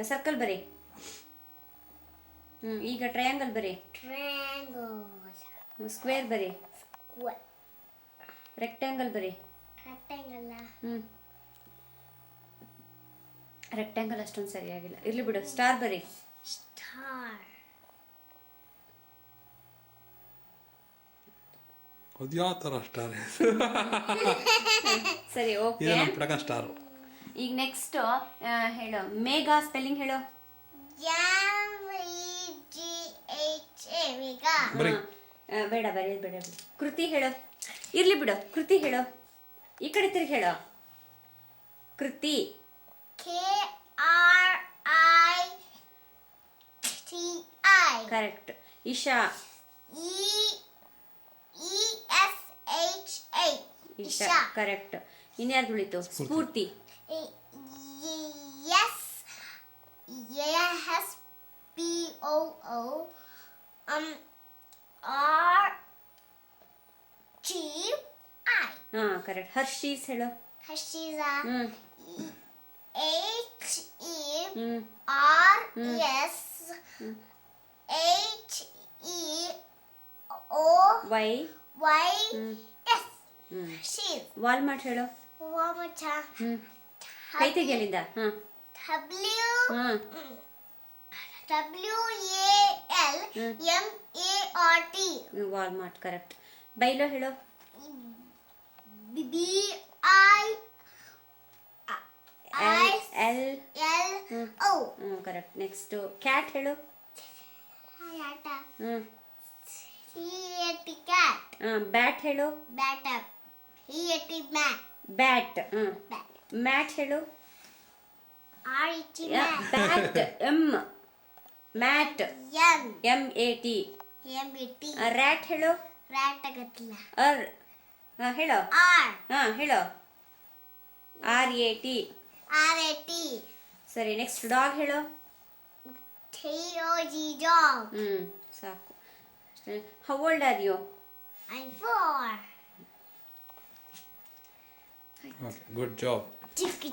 Circle ಬರಿ. ಈಗ triangle ಬರಿ. Triangle. ಸ್ಕ್ವೇರ್ ಬರಿ. Square. ರೆಕ್ಟ್ಯಾಂಗಲ್ ಬರಿ. Rectangle. ರೆಕ್ಟ್ಯಾಂಗಲ್ ಅಷ್ಟೊಂದು ಸರಿಯಾಗಿಲ್ಲ, ಇರ್ಲಿ ಬಿಡು. ಸ್ಟಾರ್ ಬರಿ. Star. ಅದ್ಯಾವ ಥರ ಸ್ಟಾರ್ ಸರಿ, ಓಕೆ. ಇದು ನಮ್ಮ ಪ್ರಕಾಶ್ ಸ್ಟಾರು. ಈಗ ನೆಕ್ಸ್ಟ್ ಹೇಳು. ಮೇಘಾ ಸ್ಪೆಲ್ಲಿಂಗ್ ಹೇಳು. MEGHA. ಮೇಘ. ಬರೀ. ಬೇಡ, ಬರೆಯೋದು ಬೇಡ ಬಿಡು. ಕೃತಿ ಹೇಳು. ಇರ್ಲಿ ಬಿಡು, ಕೃತಿ ಹೇಳು. ಈ ಕಡೆ ತಿರುಗಿ ಹೇಳು. Kriti. KRITI. Correct. Esha. ESHA. Esha correct. ಇನ್ಯಾರ್ದು ಉಳಿತು? Spoorthi. SPOO. RGI. Correct. Hershey's ಹೇಳು. Hashiza. ಹ್ಮ್ HERS. Y. HEOYS. She's. Walmart ಹೇಳು. One more time. ಕೈ ತೆಗಿಯಲಿಂದ. WALMART. Walmart correct. ಬೈಲೋ ಹೇಳು. BILLO. ಕರೆಕ್ಟ್. ನೆಕ್ಸ್ಟ್ ಕ್ಯಾಟ್ ಹೇಳು. Cat. ಬ್ಯಾಟ್ ಹೇಳು. Bat. ಬ್ಯಾಟ್. ಮ್ಯಾಟ್ ಹೇಳು. ಬ್ಯಾಟ್. ಮ್ಯಾಟ್. MAT. ರ್ಯಾಟ್ ಹೇಳು. Rat ಆಗತ್ತಿಲ್ಲ. ಹೇಳು. ಹೇಳು. RAT. ಸರಿ, ನೆಕ್ಸ್ಟ್ ಡಾಗ್ ಹೇಳು. Dog. ಸಾಕು. How old are you? I'm 4. Okay, good job. Chicky.